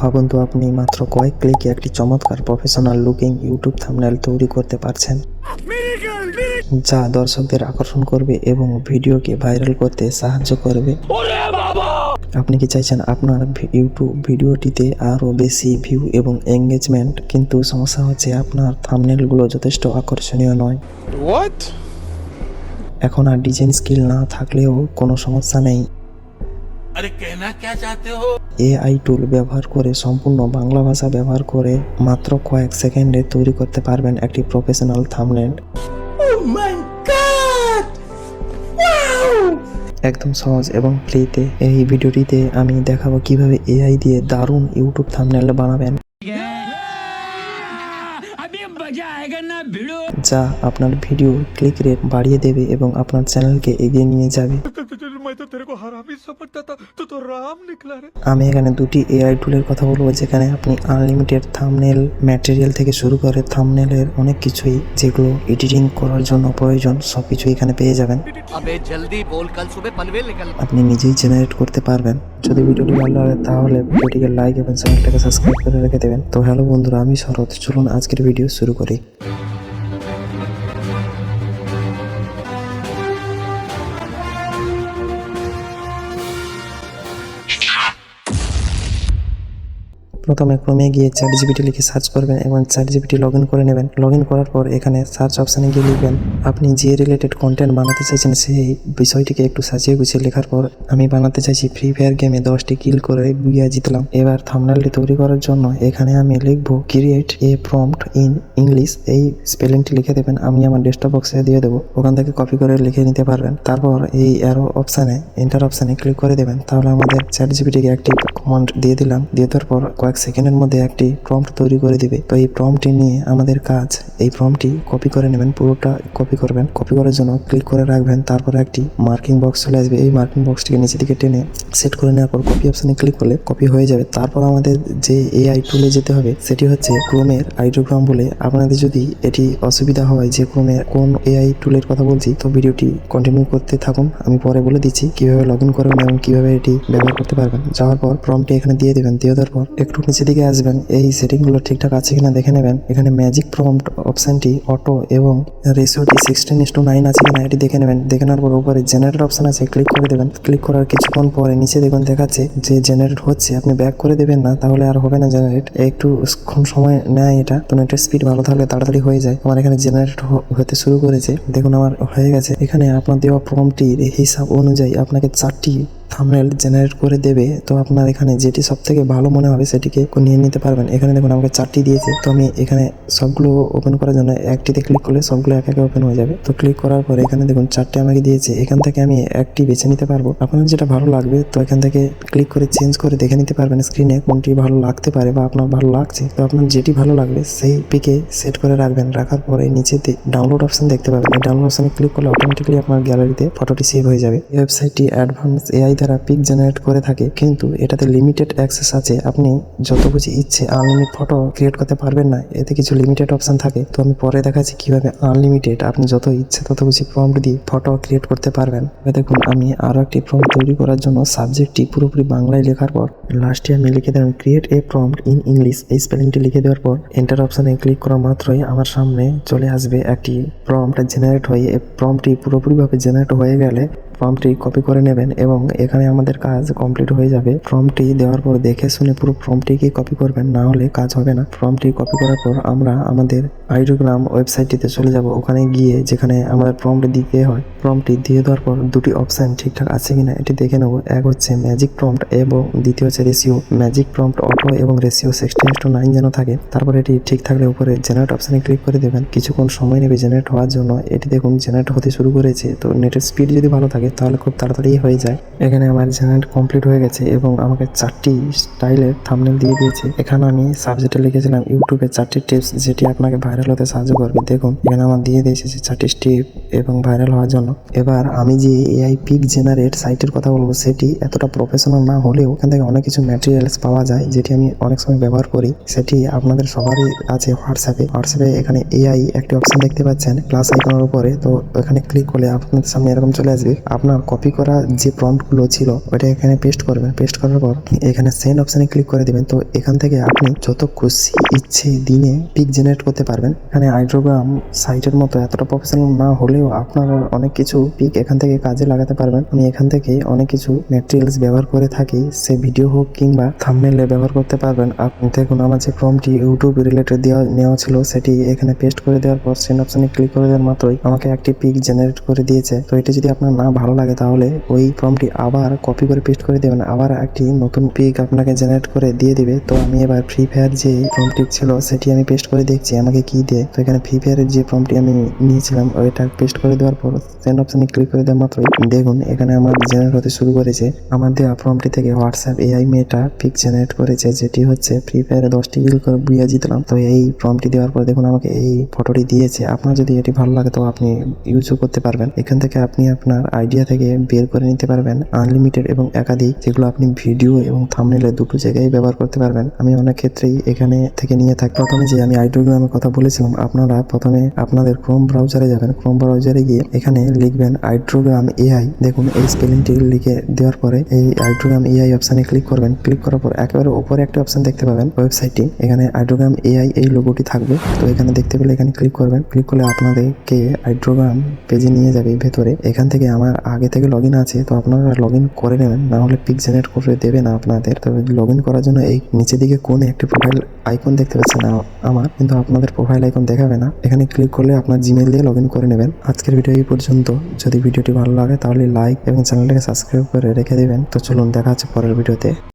ভাবুন তো আপনি মাত্র কয়েক ক্লিকে একটি চমৎকার প্রফেশনাল লুকিং ইউটিউব থাম্বনেল তৈরি করতে পারছেন, যা দর্শকদের আকর্ষণ করবে এবং ভিডিওকে ভাইরাল করতে সাহায্য করবে। আপনি কি চাইছেন আপনার ইউটিউব ভিডিওটিতে আরও বেশি ভিউ এবং এঙ্গেজমেন্ট, কিন্তু সমস্যা হচ্ছে আপনার থাম্বনেলগুলো যথেষ্ট আকর্ষণীয় নয়। এখন আর ডিজাইন স্কিল না থাকলেও কোনো সমস্যা নেই। এআই টুল ব্যবহার করে সম্পূর্ণ বাংলা ভাষা ব্যবহার করে মাত্র কয়েক সেকেন্ডে তৈরি করতে পারবেন একটি প্রফেশনাল থাম্বনেল। একদম সহজ এবং ফ্রিতে। এই ভিডিওটিতে আমি দেখাবো কিভাবে এআই দিয়ে দারুণ ইউটিউব থাম্বনেল বানাবেন, যা আপনার ভিডিও ক্লিক রেট বাড়িয়ে দেবে এবং আপনার চ্যানেলকে এগিয়ে নিয়ে যাবে। আমি এখানে দুটি এআই টুলের কথা বলবো, যেখানে আপনি আনলিমিটেড থাম্বনেল ম্যাটেরিয়াল থেকে শুরু করে থাম্বনেলের অনেক কিছুই যেগুলো এডিটিং করার জন্য প্রয়োজন সবকিছু এখানে পেয়ে যাবেন। আপনি নিজেই জেনারেট করতে পারবেন। যদি ভিডিওটি ভালো লাগে তাহলে ভিডিওটিকে লাইক এবং চ্যানেলটাকে সাবস্ক্রাইব করে রেখে দেবেন। তো হ্যালো বন্ধুরা, আমি শরৎ। চলুন আজকের ভিডিও শুরু করি। প্রথমে ক্রমে গিয়ে ChatGPT লিখে সার্চ করবেন এবং ChatGPT লগ ইন করে নেবেন। লগ ইন করার পর এখানে সার্চ অপশানে গিয়ে লিখবেন আপনি যে রিলেটেড কন্টেন্ট বানাতে চাইছেন সেই বিষয়টিকে একটু সাজিয়ে গুছিয়ে লেখার পর আমি বানাতে চাইছি ফ্রি ফায়ার গেমে 10টি কিল করে বুইয়া জিতলাম। এবার থাম্বনেলটি তৈরি করার জন্য এখানে আমি লিখবো create a prompt in English. এই স্পেলিংটি লিখে দেবেন, আমি আমার ডেস্কটপ বক্সে দিয়ে দেবো, ওখান থেকে কপি করে লিখে নিতে পারবেন। তারপর এই অ্যারো অপশানে এন্টার অপশানে ক্লিক করে দেবেন। তাহলে আমাদের ChatGPT-কে একটি কমান্ড দিয়ে দিলাম। দিয়ে দেওয়ার পর কয়েক সেকেন্ডের মধ্যে একটি প্রম্পট তৈরি করে দিবে। তো এই প্রম্পটটি নিয়ে আমাদের কাজ, এই প্রম্পটটি কপি করে নেবেন, পুরোটা কপি করবেন। কপি করার জন্য ক্লিক করে রাখবেন, তারপর একটি মার্কিং বক্স চলে আসবে। এই মার্কিং বক্সটিকে নিচে দিকে টেনে সেট করে নেওয়ার পর কপি অপশানে ক্লিক করলে কপি হয়ে যাবে। তারপর আমাদের যে এআই টুলে যেতে হবে সেটি হচ্ছে ক্রোমের আইডিওগ্রাম বলে। আপনাদের যদি এটি অসুবিধা হয় যে ক্রোমের কোন এআই টুলের কথা বলছি, তো ভিডিওটি কন্টিনিউ করতে থাকুন, আমি পরে বলে দিচ্ছি কিভাবে লগ ইন করবেন এবং কিভাবে এটি ব্যবহার করতে পারবেন। যাওয়ার পর প্রম্পটটি এখানে দিয়ে দেবেন। দিয়ে দেওয়ার পর একটু নিচে দিকে আসবেন, এই সেটিংগুলো ঠিকঠাক আছে কিনা দেখে নেবেন। এখানে ম্যাজিক প্রম্পট অপশানটি অটো এবং রেশিওটি 16:9 আছে কিনা এটি দেখে নেবেন। দেখে নেওয়ার পর উপরে জেনারেট অপশান আছে, ক্লিক করে দেবেন। ক্লিক করার কিছুক্ষণ পরে নিচে দেখুন দেখাচ্ছে যে জেনারেট হচ্ছে। আপনি ব্যাক করে দেবেন না, তাহলে আর হবে না জেনারেট, একটু সময় নেয় এটা। তো নেটের স্পিড ভালো থাকলে তাড়াতাড়ি হয়ে যায়। আমার এখানে জেনারেট হতে শুরু করেছে, দেখুন আমার হয়ে গেছে। এখানে আপনার দেওয়া প্রম্পটটির হিসাব অনুযায়ী আপনাকে 4টি থাম্বনেল জেনারেট করে দেবে। তো আপনার এখানে যেটি সব থেকে ভালো মনে হবে সেটিকে নিয়ে নিতে পারবেন। এখানে দেখুন আমাকে 4টি দিয়েছে, তো আমি এখানে সবগুলো ওপেন করার জন্য একটিতে ক্লিক করলে সবগুলো এক একে ওপেন হয়ে যাবে। তো ক্লিক করার পর এখানে দেখুন 4টে আমাকে দিয়েছে, এখান থেকে আমি একটি বেছে নিতে পারবো। আপনার যেটা ভালো লাগবে তো এখান থেকে ক্লিক করে চেঞ্জ করে দেখে নিতে পারবেন স্ক্রিনে কোনটি ভালো লাগতে পারে বা আপনার ভালো লাগছে। তো আপনার যেটি ভালো লাগবে সেই পিকে সেট করে রাখবেন। রাখার পরে নিচেতে ডাউনলোড অপশন দেখতে পাবেন। এই ডাউনলোড অপশনে ক্লিক করলে অটোমেটিক্যালি আপনার গ্যালারিতে ফটোটি সেভ হয়ে যাবে। এই ওয়েবসাইটটি অ্যাডভান্স এআই দ্বারা পিক জেনারেট করে থাকে, কিন্তু এটাতে লিমিটেড অ্যাক্সেস আছে। আপনি যত কিছু ইচ্ছে আনলিমিটেড ফটো ক্রিয়েট করতে পারবেন না, এতে কিছু লিমিটেড অপশন থাকে। তো আমি পরে দেখাচ্ছি কিভাবে আনলিমিটেড আপনি যত ইচ্ছে তত কিছু প্রম্পট দিয়ে ফটো ক্রিয়েট করতে পারবেন। দেখুন আমি আরো একটি প্রম্পট তৈরি করার জন্য সাবজেক্টটি পুরোপুরি বাংলায় লেখার পর লাস্টে আমি লিখে দিলাম create a prompt in English. এই স্পেলিংটি লিখে দেওয়ার পর এন্টার অপশনে ক্লিক করা মাত্রই আমার সামনে চলে আসবে একটি প্রম্পট জেনারেট হয়ে। এই প্রম্পটটি পুরোপুরিভাবে জেনারেট হয়ে গেলে প্রম্পটটি কপি করে নেবেন এবং এখানে আমাদের কাজ কমপ্লিট হয়ে যাবে। প্রম্পটটি দেওয়ার পর দেখে শুনে পুরো প্রম্পটটিকে কপি করবেন, না হলে কাজ হবে না। প্রম্পটটি কপি করার পর আমরা আমাদের আইডিওগ্রাম ওয়েবসাইটটিতে চলে যাব। ওখানে গিয়ে যেখানে আমাদের প্রম্পট দিতে হয়, প্রম্পটটি দিয়ে দেওয়ার পর দুটি অপশন ঠিকঠাক আছে কিনা এটি দেখে নেব। এক হচ্ছে ম্যাজিক প্রম্পট এবং দ্বিতীয় হচ্ছে রেশিও। ম্যাজিক প্রম্পট অটো এবং রেশিও 16:9 যেন থাকে। তারপর এটি ঠিক থাকলে উপরে জেনারেট অপশনে ক্লিক করে দেবেন। কিছুক্ষণ সময় নেবে জেনারেট হওয়ার জন্য। এটি দেখুন জেনারেট হতে শুরু করেছে। তো নেটের স্পিড যদি ভালো থাকে তাহলে খুব তাড়াতাড়ি হয়ে যায়। এখানে আমার জেনারেট কমপ্লিট হয়ে গেছে এবং আমাকে 4টি স্টাইলের থাম্বনেল দিয়ে দিয়েছে। এখানে আমি সাবজেক্টে লিখেছিলাম ইউটিউবে 4টি টিপস যেটি আপনাকে ভাইরাল হতে সাহায্য করবে। দেখুন এখানে আমার দিয়ে দিয়েছে 4টি স্টেপ এবং ভাইরাল হওয়ার জন্য। এবার আমি যে এআই পিক জেনারেট সাইটের কথা বলবো সেটি এতটা প্রফেশনাল না হলেও এখান থেকে অনেক কিছু ম্যাটেরিয়ালস পাওয়া যায় যেটি আমি অনেক সময় ব্যবহার করি। সেটি আপনাদের সবারই আছে হোয়াটসঅ্যাপে এখানে এআই একটি অপশন দেখতে পাচ্ছেন প্লাস আইকনের উপরে। তো এখানে ক্লিক করলে আপনাদের সামনে এরকম চলে আসবে। আপনার কপি করা যে প্রম্পটগুলো ছিল ওটা এখানে পেস্ট করবেন। পেস্ট করার পর এখানে সেন্ড অপশানে ক্লিক করে দেবেন। তো এখান থেকে আপনি যত খুশি ইচ্ছে দিনে পিক জেনারেট করতে পারবেন। এখানে আইড্রোগ্রাম সাইটের মতো এতটা প্রফেশনাল না হলেও আপনারা অনেক কিছু পিক এখান থেকে কাজে লাগাতে পারবেন। আমি এখান থেকে অনেক কিছু ম্যাটেরিয়ালস ব্যবহার করে থাকি, সে ভিডিও হোক কিংবা থাম্বনেলে ব্যবহার করতে পারবেন। আপনি দেখুন আমার যে প্রম্পটটি ইউটিউব রিলেটেড নেওয়া ছিল সেটি এখানে পেস্ট করে দেওয়ার পর সেন্ড অপশানে ক্লিক করে দেওয়ার মাত্রই আমাকে একটি পিক জেনারেট করে দিয়েছে। তো এটা যদি আপনার না ভালো লাগে তাহলে ওই প্রম্পটটি আবার কপি করে পেস্ট করে দেবেন, আবার একটি নতুন পিক আপনাকে জেনারেট করে দিয়ে দিবে। তো আমি এবার ফ্রি ফায়ার যে প্রম্পটটি ছিল সেটি আমি পেস্ট করে দেখছি আমাকে কি দেয়। তো এখানে ফ্রি ফায়ারের যে প্রম্পটটি আমি নিয়েছিলাম ওইটা পেস্ট করে দেওয়ার পর সেন্ড অপশানে ক্লিক করে দেওয়ার মাত্রই দেখুন এখানে আমার জেনারেট হতে শুরু করেছে। আমার দেওয়া প্রম্পটটি থেকে হোয়াটসঅ্যাপ এআই মেয়েটা পিক জেনারেট করেছে, যেটি হচ্ছে ফ্রি ফায়ারে 10টি কিল করে বুইয়া জিতলাম। তো এই প্রম্পটটি দেওয়ার পর দেখুন আমাকে এই ফটোটি দিয়েছে। আপনার যদি এটি ভালো লাগে তো আপনি ইউজও করতে পারবেন। এখান থেকে আপনি আপনার আইডিয়া থেকে বের করে নিতে পারবেন আনলিমিটেড এবং একাধিক, যেগুলো আপনি ভিডিও এবং থাম্বনেলে দুটো জায়গায় ব্যবহার করতে পারবেন। আমি অনেক ক্ষেত্রেই এখানে থেকে নিয়ে থাকি। প্রথমে যে আমি আইড্রোগ্রামের কথা বলেছিলাম, আপনারা প্রথমে আপনাদের ক্রোম ব্রাউজারে যাবেন। ক্রোম ব্রাউজারে গিয়ে এখানে লিখবেন আইড্রোগ্রাম এআই। দেখুন এই স্পেলিংটি লিখে দেওয়ার পরে এই আইড্রোগ্রাম এআই অপশানে ক্লিক করবেন। ক্লিক করার পর একেবারে উপরে একটা অপশান দেখতে পাবেন ওয়েবসাইটটি, এখানে আইড্রোগ্রাম এআই এই লোগোটি থাকবে। তো এখানে দেখতে পেলে এখানে ক্লিক করবেন। ক্লিক করলে আপনাদেরকে আইড্রোগ্রাম পেজে নিয়ে যাবে ভেতরে। এখান থেকে আমার আগে থেকে লগ ইন আছে, তো আপনারা লগ ইন করে নেবেন, না হলে পিক জেনারেট করে দেবে না আপনাদের। তবে লগ ইন করার জন্য এই নিচের দিকে কোণে একটি প্রোফাইল আইকন দেখতে পাচ্ছেন না আমার, কিন্তু আপনাদের প্রোফাইল আইকন দেখাবে না। এখানে ক্লিক করলে আপনার জিমেল দিয়ে লগ ইন করে নেবেন। আজকের ভিডিও এই পর্যন্ত। যদি ভিডিওটি ভালো লাগে তাহলে লাইক এবং চ্যানেলটাকে সাবস্ক্রাইব করে রেখে দেবেন। তো চলুন দেখা হচ্ছে পরের ভিডিওতে।